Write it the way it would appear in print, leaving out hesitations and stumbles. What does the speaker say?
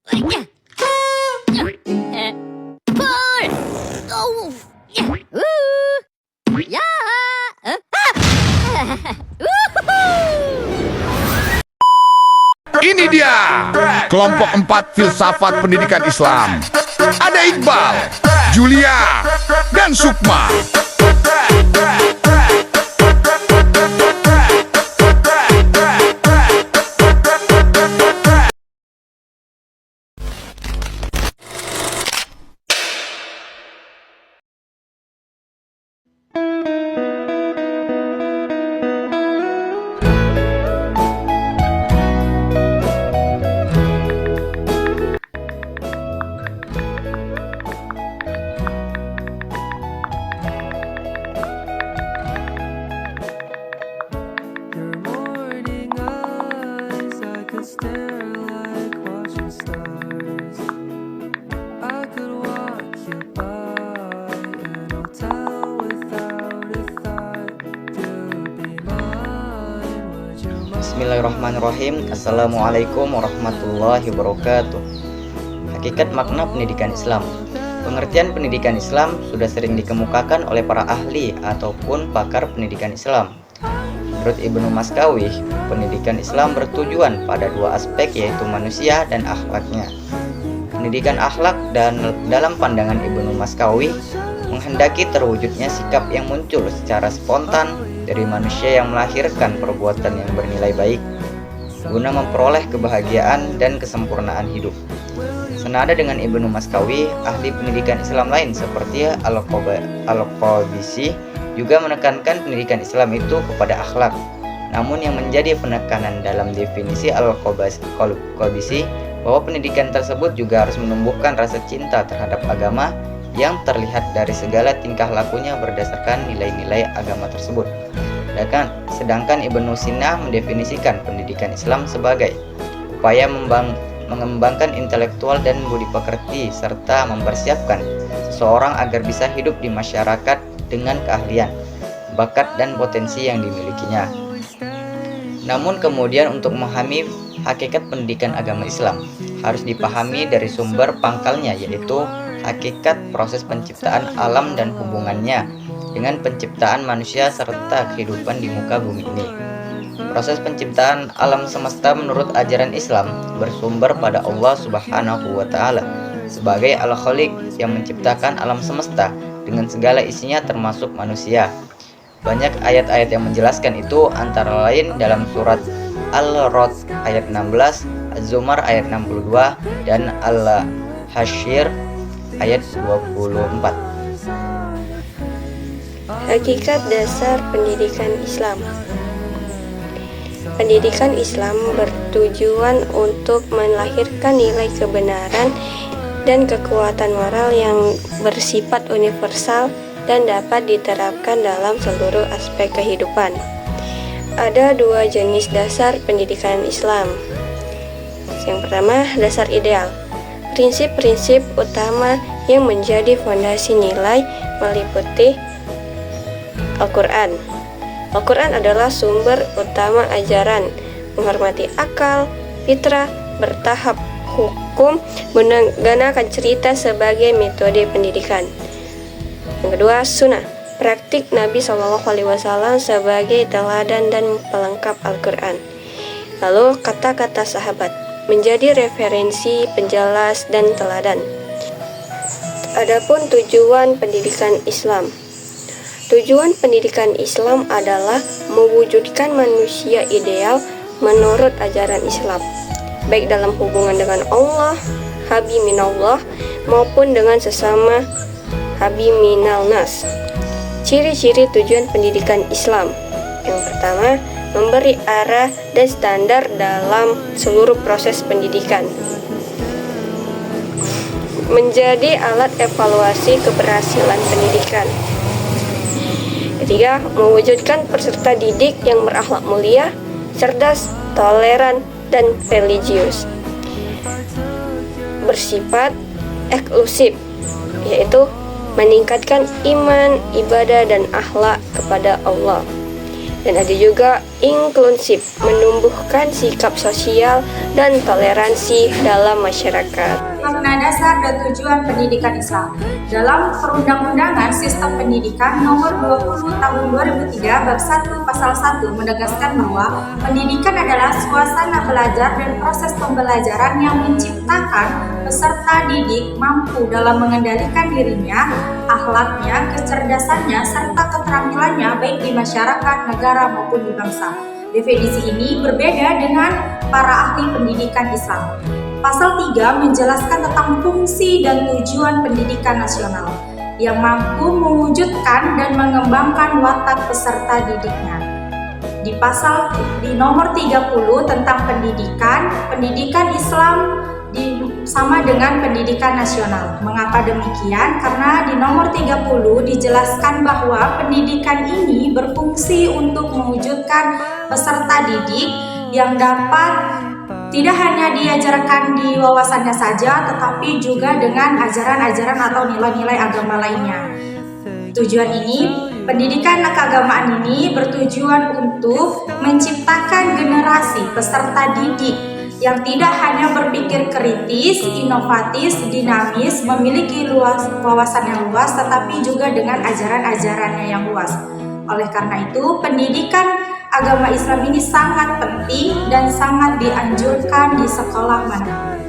Ini dia kelompok 4 filsafat pendidikan Islam. Ada Iqbal, Julia, dan Sukma. Bismillahirrahmanirrahim. Assalamualaikum warahmatullahi wabarakatuh. Hakikat makna pendidikan Islam. Pengertian pendidikan Islam sudah sering dikemukakan oleh para ahli ataupun pakar pendidikan Islam. Menurut Ibnu Maskawih, pendidikan Islam bertujuan pada dua aspek, yaitu manusia dan akhlaknya. Pendidikan akhlak dan dalam pandangan Ibnu Maskawih menghendaki terwujudnya sikap yang muncul secara spontan dari manusia yang melahirkan perbuatan yang bernilai baik guna memperoleh kebahagiaan dan kesempurnaan hidup. Senada dengan Ibnu Maskawih, ahli pendidikan Islam lain seperti Al-Qabisi juga menekankan pendidikan Islam itu kepada akhlak. Namun yang menjadi penekanan dalam definisi Al-Qabisi bahwa pendidikan tersebut juga harus menumbuhkan rasa cinta terhadap agama yang terlihat dari segala tingkah lakunya berdasarkan nilai-nilai agama tersebut. Sedangkan Ibnu Sina mendefinisikan pendidikan Islam sebagai upaya mengembangkan intelektual dan budi pekerti serta mempersiapkan seseorang agar bisa hidup di masyarakat dengan keahlian, bakat, dan potensi yang dimilikinya. Namun kemudian untuk memahami hakikat pendidikan agama Islam harus dipahami dari sumber pangkalnya, yaitu hakikat proses penciptaan alam dan hubungannya dengan penciptaan manusia serta kehidupan di muka bumi ini. Proses penciptaan alam semesta menurut ajaran Islam bersumber pada Allah Subhanahu wa Ta'ala sebagai Al-Khaliq yang menciptakan alam semesta dengan segala isinya termasuk manusia. Banyak ayat-ayat yang menjelaskan itu, antara lain dalam surat Al-Rod ayat 16, Az-Zumar ayat 62, dan Al-Hasyr ayat 24. Hakikat dasar pendidikan Islam. Pendidikan Islam bertujuan untuk melahirkan nilai kebenaran dan kekuatan moral yang bersifat universal dan dapat diterapkan dalam seluruh aspek kehidupan. Ada dua jenis dasar pendidikan Islam. Yang pertama, dasar ideal. Prinsip-prinsip utama yang menjadi fondasi nilai meliputi Al-Quran. Al-Quran adalah sumber utama ajaran, menghormati akal, fitrah, bertahap hukum, menggunakan cerita sebagai metode pendidikan. Yang kedua, sunnah, praktik Nabi SAW sebagai teladan dan pelengkap Al-Quran. Lalu kata-kata sahabat menjadi referensi, penjelas, dan teladan. Adapun tujuan pendidikan Islam. Tujuan pendidikan Islam adalah mewujudkan manusia ideal menurut ajaran Islam, baik dalam hubungan dengan Allah, habi minallah, maupun dengan sesama habi minal nas. Ciri-ciri tujuan pendidikan Islam. Yang pertama, memberi arah dan standar dalam seluruh proses pendidikan. Menjadi alat evaluasi keberhasilan pendidikan. Ketiga, mewujudkan peserta didik yang berakhlak mulia, cerdas, toleran, dan religius. Bersifat eksklusif, yaitu meningkatkan iman, ibadah, dan akhlak kepada Allah. Dan ada juga inklusif, menumbuhkan sikap sosial dan toleransi dalam masyarakat. Makna dasar dan tujuan pendidikan Islam. Dalam Perundang-undangan Sistem Pendidikan Nomor 20 Tahun 2003 Bab 1 Pasal 1 menegaskan bahwa pendidikan adalah suasana belajar dan proses pembelajaran yang menciptakan peserta didik mampu dalam mengendalikan dirinya, akhlaknya, kecerdasannya, serta keterampilannya baik di masyarakat, negara maupun di bangsa. Definisi ini berbeda dengan para ahli pendidikan Islam. Pasal 3 menjelaskan tentang fungsi dan tujuan pendidikan nasional yang mampu mewujudkan dan mengembangkan watak peserta didiknya. Di nomor 30 tentang pendidikan Islam sama dengan pendidikan nasional. Mengapa demikian? Karena di nomor 30 dijelaskan bahwa pendidikan ini berfungsi untuk mewujudkan peserta didik yang dapat tidak hanya diajarkan di wawasannya saja, tetapi juga dengan ajaran-ajaran atau nilai-nilai agama lainnya. Tujuan ini, pendidikan keagamaan ini bertujuan untuk menciptakan generasi peserta didik yang tidak hanya berpikir kritis, inovatif, dinamis, memiliki wawasan yang luas, tetapi juga dengan ajaran-ajarannya yang luas. Oleh karena itu, pendidikan agama Islam ini sangat penting dan sangat dianjurkan di sekolah manapun.